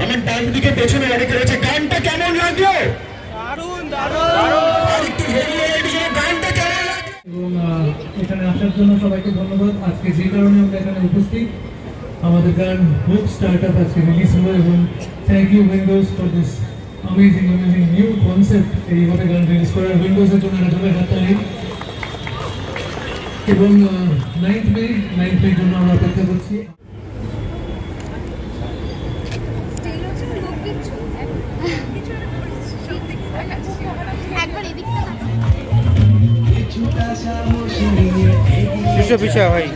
আমার ডান দিকে পেছনে অনেকে রয়েছে। গানটা কেমন লাগলো? এবং এখানে আসার জন্য সবাইকে ধন্যবাদ। আজকে যে কারণে আমরা এখানে উপস্থিত, আমাদের গান হোপ স্টার্টআপ আজকে রিলিজ হলো এবং thank you Windows for this amazing new concept. এইভাবে গান রিলিজ করার উইন্ডোজের জন্য একটা হাততালি। এবং 9th মে জন্য আমরা অপেক্ষা করছি। पीछे भाई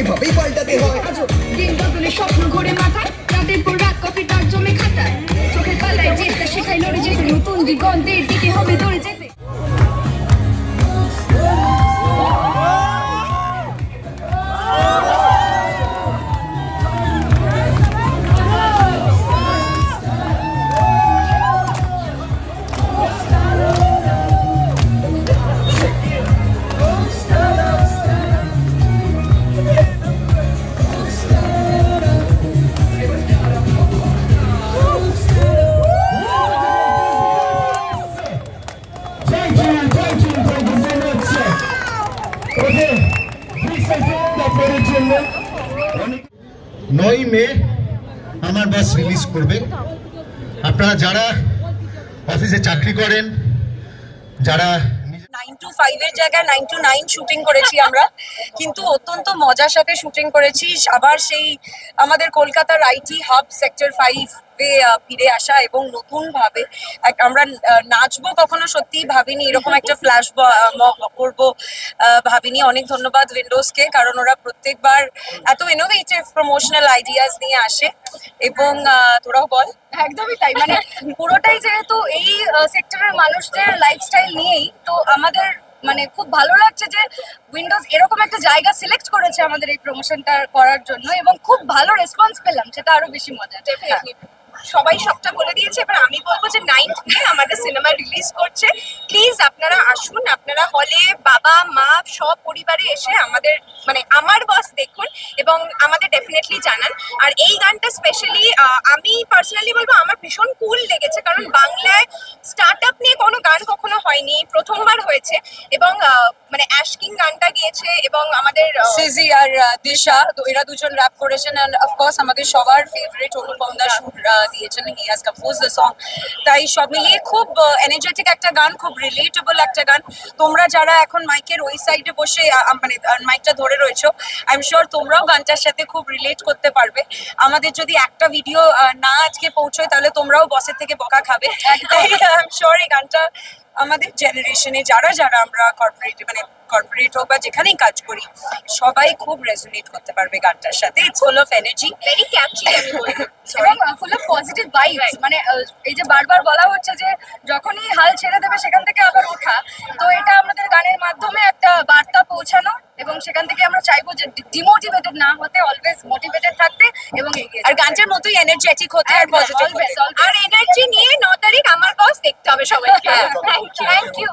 এভাবেই পাল্টাতে হয়। দিন বদলে স্বপ্ন ঘোরে মাথায়, রাতের পর রাত কফি তার জমে খাতায়, চোখের পাল্লায় যেতে শেখায় লড়ে যেতে, নতুন দিগন্তের দিকে হবে দৌড়ে যেতে। নয় মে আমার বাস রিলিজ করবে। আপনারা যারা অফিসে চাকরি করেন, যারা 9 to 5 এর জায়গায় 9 to 9 শুটিং করেছি আমরা, কিন্তু অত্যন্ত মজার সাথে শুটিং করেছি। আবার সেই আমাদের কলকাতার আইটি হাব সেক্টর 5 ফিরে আসা এবং নতুন ভাবে আমরা নাচবো কখনো সত্যি ভাবিনি, এরকম একটা ফ্ল্যাশ করবো ভাবিনি। অনেক ধন্যবাদ উইন্ডোজকে, কারণ ওরা প্রত্যেকবার এত ইনোভেটিভ প্রমোশনাল আইডিয়াস নিয়ে আসে। এবং তোরাও বল। একদমই তাই, মানে পুরোটাই যেহেতু এই সেক্টরের মানুষদের লাইফস্টাইল নিয়েই, তো আমাদের মানে খুব ভালো লাগছে যে উইন্ডোজ এরকম একটা জায়গা সিলেক্ট করেছে আমাদের এই প্রমোশনটা করার জন্য, এবং খুব ভালো রেসপন্স পেলাম, সেটা আরো বেশি মজা। সবাই সবটা বলে দিয়েছে, এবার আমি বলবো যে 9th মে আমাদের সিনেমা রিলিজ করছে। প্লিজ আপনারা আসুন, আপনারা হলে বাবা মা সব পরিবারে এসে আমাদের মানে আমার বস দেখুন এবং আমাদের ডেফিনেটলি জানান। আর এই গানটা স্পেশালি আমি পার্সোনালি বলবো আমার ভীষণ কুল লেগেছে, কারণ বাংলায় স্টার্ট আপ নিয়ে কোনো গান কখনো হয়নি, প্রথমবার হয়েছে। এবং মানে অ্যাশকিং গানটা গিয়েছে এবং আমাদের সিজি আর দিশা, তো এরা দুজন র্যাপ করেছেন। অ্যান্ড অফকোর্স আমাদের সবার ফেভারিট অনুপম দা সুর দিয়েছেন, he has compose the song. তাই সব মিলিয়ে খুব এনার্জেটিক একটা গান, খুব রিলেটেবল একটা গান। তোমরা যারা এখন মাইকের ওই সাইডে বসে মানে মাইকটা ধরে রয়েছো, আই এম শিওর তোমরাও গানটার সাথে খুব রিলেট করতে পারবে। আমাদের যদি একটা ভিডিও না আজকে পৌঁছয়, তাহলে তোমরাও বসের থেকে বকা খাবে। আই এম শিওর এই গানটা আমাদের জেনারেশনে যারা যারা আমরা কর্পোরেট হোক বা যেখানেই কাজ করি, সবাই খুব রেজোনেট করতে পারবে গানটার সাথে। It's full of energy, very catchy, আমি বলবো, এবং ফুল অফ পজিটিভ ভাইবস। মানে এই যে বারবার বলা হচ্ছে যে যখনই হাল ছেড়ে দেবে সেখান থেকে আবার ওঠা, তো এটা আমাদের গানের মাধ্যমে একটা বার্তা পৌঁছানো, এবং সেখান থেকে আমরা চাইবো যে ডিমোটিভেটেড না হতে, অলওয়েজ মোটিভেটেড থাকতে এবং এগিয়ে। আর গানটার মতোই এনার্জেটিক হতে আর পজিটিভ, আর এনার্জি নিয়ে 9 তারিখ আমার বস দেখতে হবে সবাইকে। Thank you.